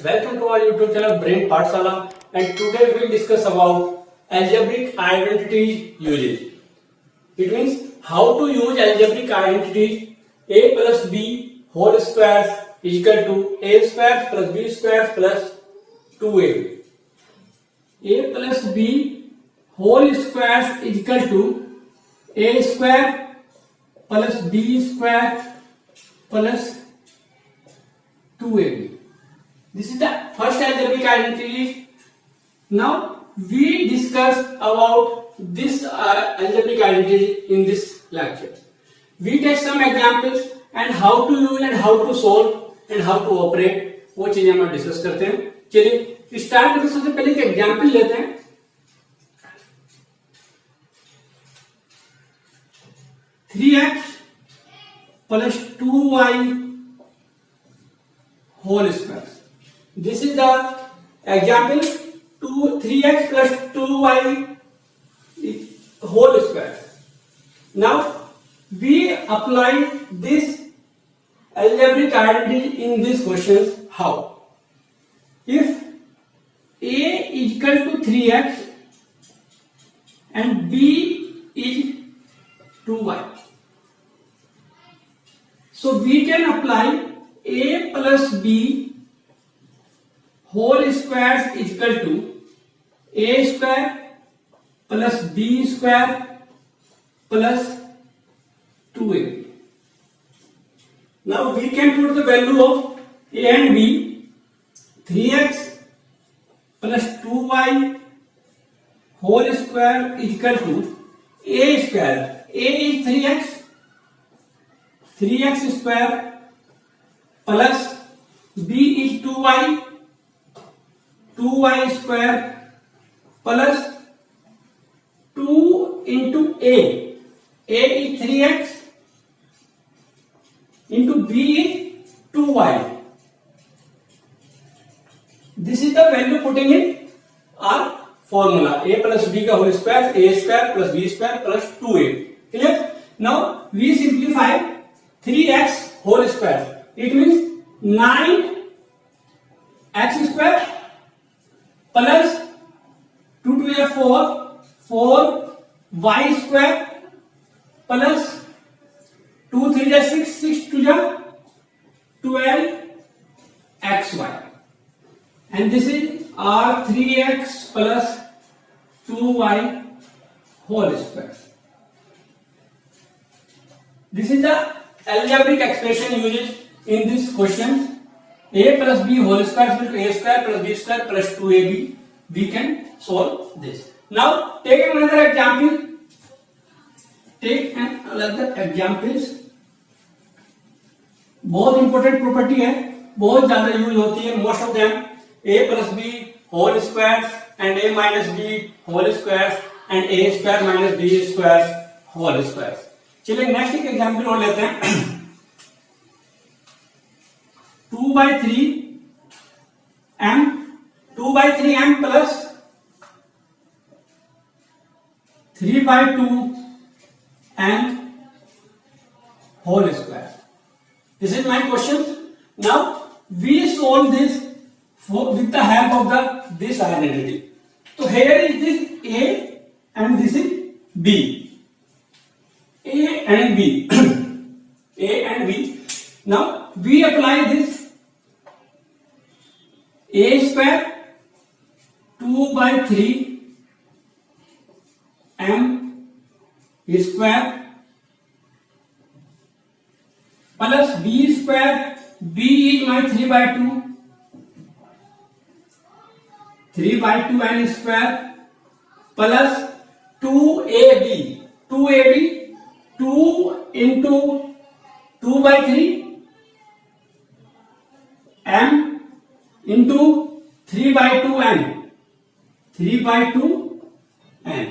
welcome to our YouTube channel Brain Pathshala, and today we will discuss about algebraic identities usage. It means how to use algebraic identities. A plus b whole squares is equal to a squares plus b squares plus 2ab. A plus b whole squares is equal to a square plus b square plus 2ab. This is the first algebraic identity. Now we discuss about this algebraic identity in this lecture. We take some examples and how to use and how to solve and how to operate, वो चीजें हम discuss करते हैं. चलिए start करते सबसे पहले एक एग्जाम्पल लेते हैं. 3x plus 2y whole square. This is the example 3x plus 2y whole square. Now we apply this algebraic identity in these questions. How? If a is equal to 3x and b is 2y, so we can apply a plus b whole square is equal to a square plus b square plus 2ab. Now we can put the value of a and b. 3x plus 2y whole square is equal to a square. A is 3x square plus b is 2y square plus 2 into a. A is 3x into b is 2y. This is the value putting in our formula. A plus b का whole square, a square plus b square plus 2a. Clear? Now we simplify 3x whole square. It means 9x square plus 2 to the 4y square plus 2 3 the 6 to the 12xy, and this is our 3x plus 2y whole square. This is the algebraic expression used in this question. A plus b whole square equal to a square plus b square plus 2ab. We can solve this. Now take another example. Take another examples. बहुत important property है, बहुत ज्यादा use होती है. Most of them a plus b whole squares and a minus b whole squares and a square minus b squares whole squares. चलिए next एक example और लेते हैं. 2/3m plus 3/2m whole square. This is my question. Now we solve this with the help of this identity. So here is this a and this is b. A and b. A and b. Now we apply this a square 2/3m square plus b square. B is my 3/2n square plus 2ab. 2 into 2/3m into 3/2n. 3/2n.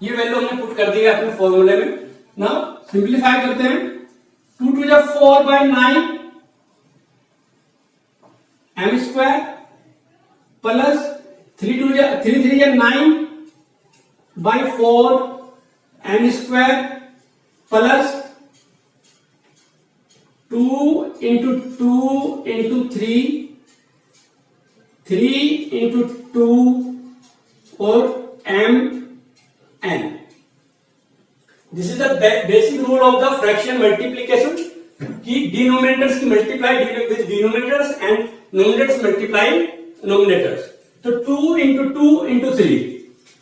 ये value हमने put कर दी है अपने फॉर्मूले में. Now simplify करते हैं. 2 to the 4/9 m square plus 3 3 9 by 4 m square plus 2 into 3 3 into 2 और mn. This is the basic rule of the fraction multiplication कि डिनोमिनेटर्स की multiply with denominators and nominators multiply nominators. तो 2 into 2 into 3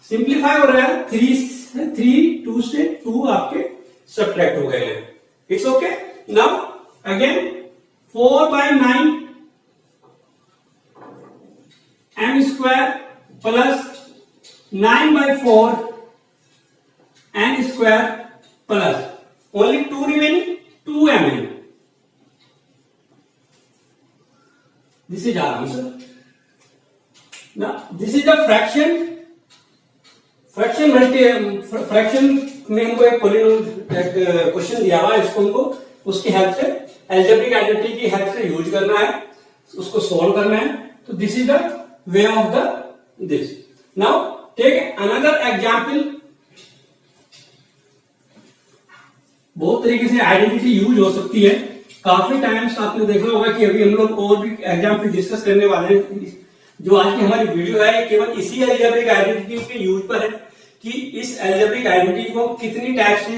simplify हो रहा है. 3 2 से 2 आपके subtract हो गए हैं. It's okay. Now again 4/9 m square plus 9/4 n square plus only 2 remaining 2mn. This is our answer. Now this is the fraction में हमको एक क्वेश्चन दिया हुआ है. इसको हमको उसकी हेल्प से एल्जेब्रिक आइडेंटिटी की हेल्प से यूज करना है, उसको सोल्व करना है. तो this is the way of the this. Now take another example. बहुत तरीके से आइडेंटिटी यूज हो सकती है. काफी टाइम्स आपने देखा होगा कि अभी हम लोग और भी एग्जाम्पल डिस्कस करने वाले हैं. जो आज की हमारी वीडियो है केवल इसी एल्जेब्रिक आइडेंटिटी के यूज पर है कि इस एल्जेब्रिक आइडेंटिटी को कितनी टाइप से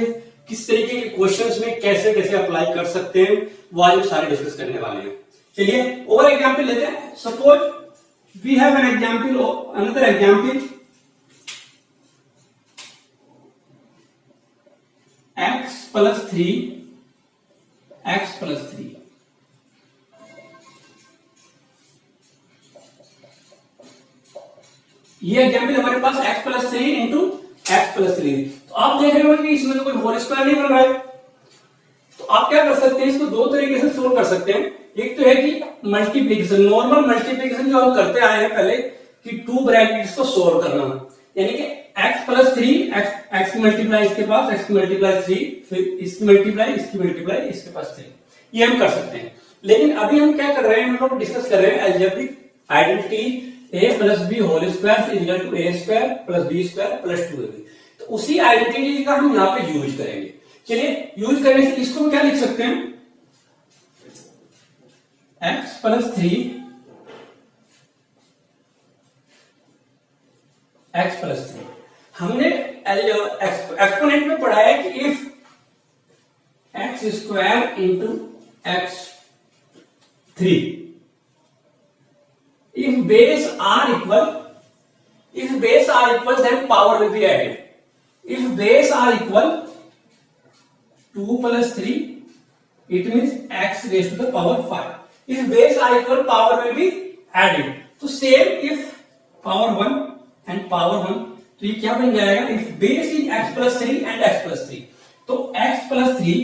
किस तरीके के क्वेश्चंस में कैसे कैसे अप्लाई कर सकते हैं वो आज हम सारे डिस्कस करने वाले हैं. चलिए और एग्जाम्पल लेते हैं. Suppose we have an example, another example x plus 3 x plus 3. ये एग्जाम्पल हमारे पास x plus 3 into x plus 3. तो आप देख रहे हो कि इसमें तो कोई होल स्क्वायर नहीं बन रहा है. तो आप क्या कर सकते हैं, इसको दो तरीके से सोल्व कर सकते हैं. एक तो है कि मल्टीप्लीकेशन, नॉर्मल मल्टीप्लीकेशन जो हम करते आए हैं पहले कि 2 ब्रैकेट्स को सोल्व करना, यानी कि x प्लस 3 x की मल्टीप्लाई इसके पास, x की मल्टीप्लाई 3, फिर इसकी मल्टीप्लाई इसके पास 3. ये हम कर सकते हैं. लेकिन अभी हम क्या कर रहे हैं, हम लोग डिस्कस कर रहे हैं algebraic identity a plus B whole square is equal to a square plus b square plus 2ab. तो उसी आइडेंटिटी का हम यहाँ पे यूज करेंगे. चलिए यूज करने से इसको हम क्या लिख सकते हैं, x प्लस 3 x प्लस 3. हमने एक्सपोनेंट में पढ़ा है कि if x square into x 3, if base are equal then power will be added. If base are equal 2 plus 3 it means x raised to the power 5. If base are equal power will be added. तो same if power 1 and power 1, तो ये क्या बन जाएगा, if base is x plus 3 and x plus 3, तो x plus 3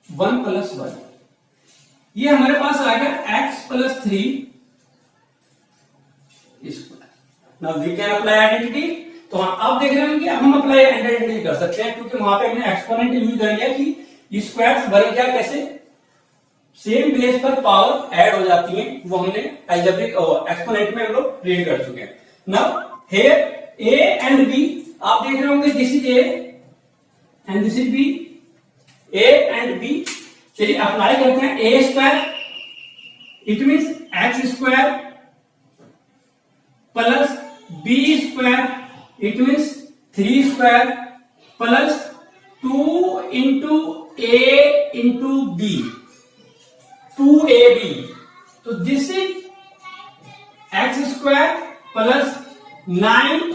1 plus 1, ये हमारे पास आएगा x plus 3 square. Now we can apply identity. तो आप देख रहे हैं कि अब हम अप्लाई आइडेंटिटी कर सकते हैं क्योंकि वहां पे हमने एक्सपोनेंट यूज कर लिया कि स्क्वायर्स बन गया कैसे, सेम बेस पर पावर ऐड हो जाती है. वो हमने एल्जेब्रिक एक्सपोनेंट में हम लोग रीड कर चुके हैं. Now here a and b आप देख रहे होंगे, this is a and this is b. a and b चलिए अप्लाई करते हैं. A square it means X square plus B square it means 3 square plus 2 into A into B 2ab. तो this is X square plus 9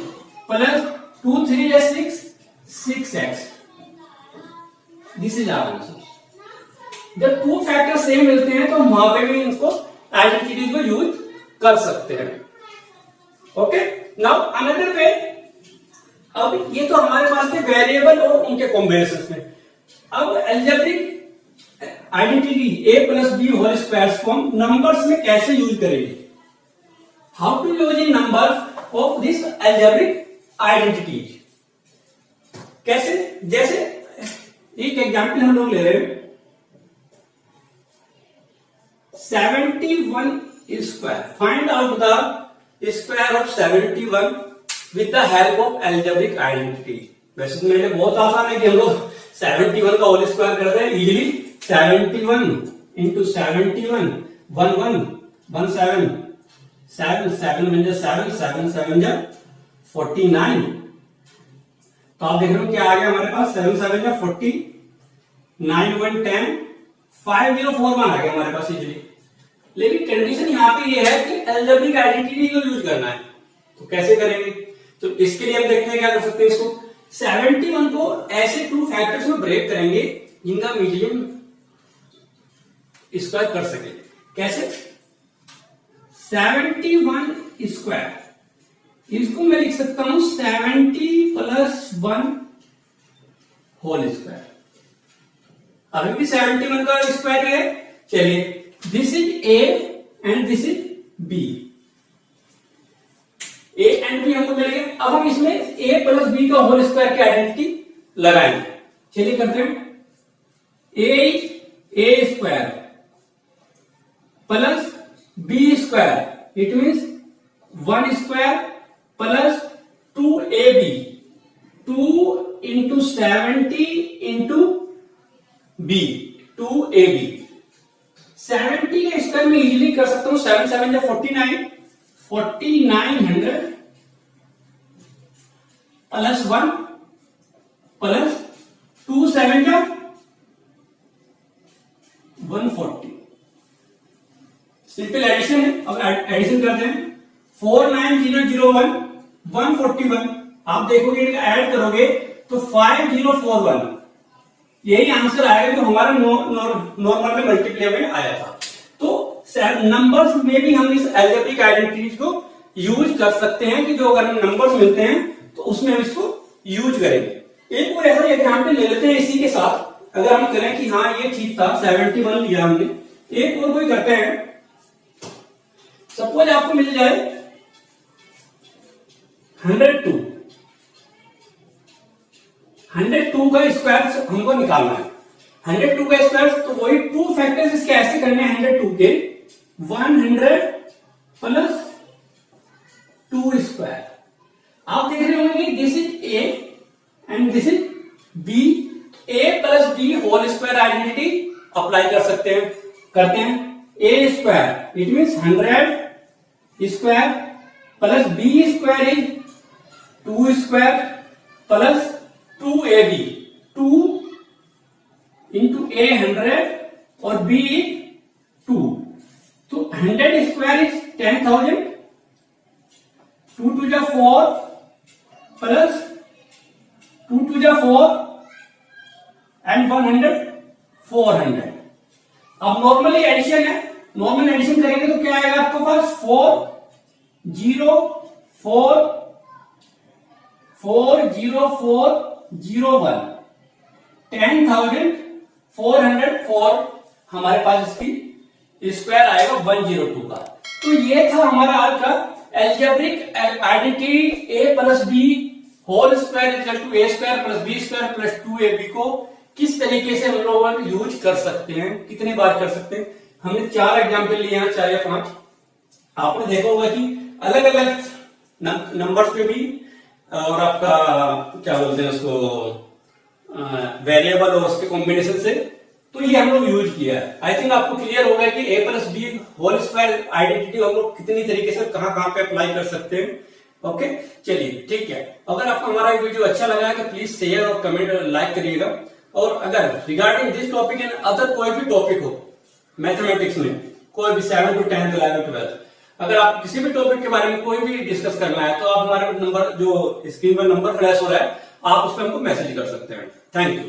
प्लस 2 3 6 6x. This is our answer. जब 2 factor same मिलते हैं तो वहां पे भी इनको आइडेंटिटी को यूज कर सकते हैं. ओके. Now another way. अब ये तो हमारे पास थे वेरिएबल और उनके कॉम्बिनेशन में. अब algebraic identity a plus B whole square को हम नंबर्स में कैसे यूज करेंगे, how to use in numbers of this algebraic identity. कैसे, जैसे एक एग्जाम्पल हम लोग ले रहे हैं 71 square. Find out the square of 71 with the help of algebraic identity. वैसे तो मेरे लिए बहुत आसान है कि हम लोग 71 का होल स्क्वायर कर रहे हैं इजीली. 71 इंटू 71 11 1 7 7 7 बन जा 7 7 7 जा 49। तो आप देख रहे हो क्या आ गया हमारे पास 7 7 जा 40 9 1 10 5041 आ गया हमारे पास इजीली। लेकिन कंडीशन यहाँ पे ये है कि अलजेब्रिक आइडेंटिटी को यूज करना है। तो कैसे करेंगे? तो इसके लिए हम देखते हैं क्या कर सकते हैं। इसको 71 को ऐसे टू फैक्टर्स में ब्रेक करेंगे जिनका मीडियम स्क्वायर कर सके। कैसे? 71 स्क्वायर, इसको मैं लिख सकता हूं 70 प्लस 1 होल स्क्वायर। अभी भी 71 का स्क्वायर है। चलिए, this is A and this is B. A and B हमको मिल गया। अब हम इसमें ए प्लस बी का होल स्क्वायर की आइडेंटिटी लगाएंगे। चलिए करते हैं। A square plus B square, it means 1 square plus 2ab, 2 into 70 into B, 2ab। 70 का स्क्वायर में इजीली कर सकता हूं। 7 7 जा 49, 4900 प्लस 1 प्लस 2 7 जा 140। सिंपल एडिशन है। अब एडिशन करते हैं। 49001 141। आप देखोगे इनका ऐड करोगे तो 5041, यही आंसर आएगा जो हमारा नॉर्मल में मल्टीप्लाई में आया था। तो नंबर्स में भी हम इस अलजेब्रिक आइडेंटिटीज को यूज कर सकते हैं कि जो अगर नंबर्स मिलते हैं तो उसमें हम इसको यूज करेंगे। एक और ऐसा एग्जाम्पल ले लेते हैं इसी के साथ। अगर हम करें कि हाँ ये ठीक था, 71 लिया हमने, एक और कोई करते हैं। सपोज आपको मिल जाए 102 का स्क्वायर हमको निकालना है। 102 का स्क्वायर तो वही टू फैक्टर्स इसके ऐसे करने हैं 102 के, 100 प्लस 2 स्क्वायर। आप देख रहे होंगे this is A and this is B. A plus B whole square identity apply कर सकते हैं। करते हैं। A square it means 100 square plus B square is 2 square plus 2ab, 2 into A 100 और बी 2। तो 100 स्क्वायर इज 10,000, 2 2 जा 4 plus 2 2 जा 4 and 100 400। अब नॉर्मली एडिशन है। नॉर्मल एडिशन करेंगे तो क्या आएगा आपके पास 40401 10,404 हमारे पास इसकी स्क्वायर आएगा 102 का। तो ये था हमारा आज का algebraic identity a plus B whole square equal to a square plus B square plus 2ab को किस तरीके से हम लोग यूज कर सकते हैं, कितनी बार कर सकते हैं। हमने 4 एग्जाम्पल लिए हैं, 4 या 5। आपने देखा होगा कि अलग अलग नंबर्स पे भी और आपका क्या बोलते हैं उसको वेरिएबल और उसके कॉम्बिनेशन से, तो ये हम लोग यूज किया है। आई थिंक आपको क्लियर होगा कि A plus B whole square identity हम लोग कितनी तरीके से कहां पे अप्लाई कर सकते हैं। ओके, चलिए ठीक है। अगर आपको हमारा वीडियो अच्छा लगा है तो प्लीज शेयर और कमेंट और लाइक करिएगा। और अगर regarding this topic and other कोई भी टॉपिक हो मैथमेटिक्स में, कोई भी 7 to 10 11 12, अगर आप किसी भी टॉपिक के बारे में कोई भी डिस्कस करना है तो आप हमारे नंबर जो स्क्रीन पर नंबर फ्लैश हो रहा है आप उस पर हमको मैसेज कर सकते हैं। Thank you.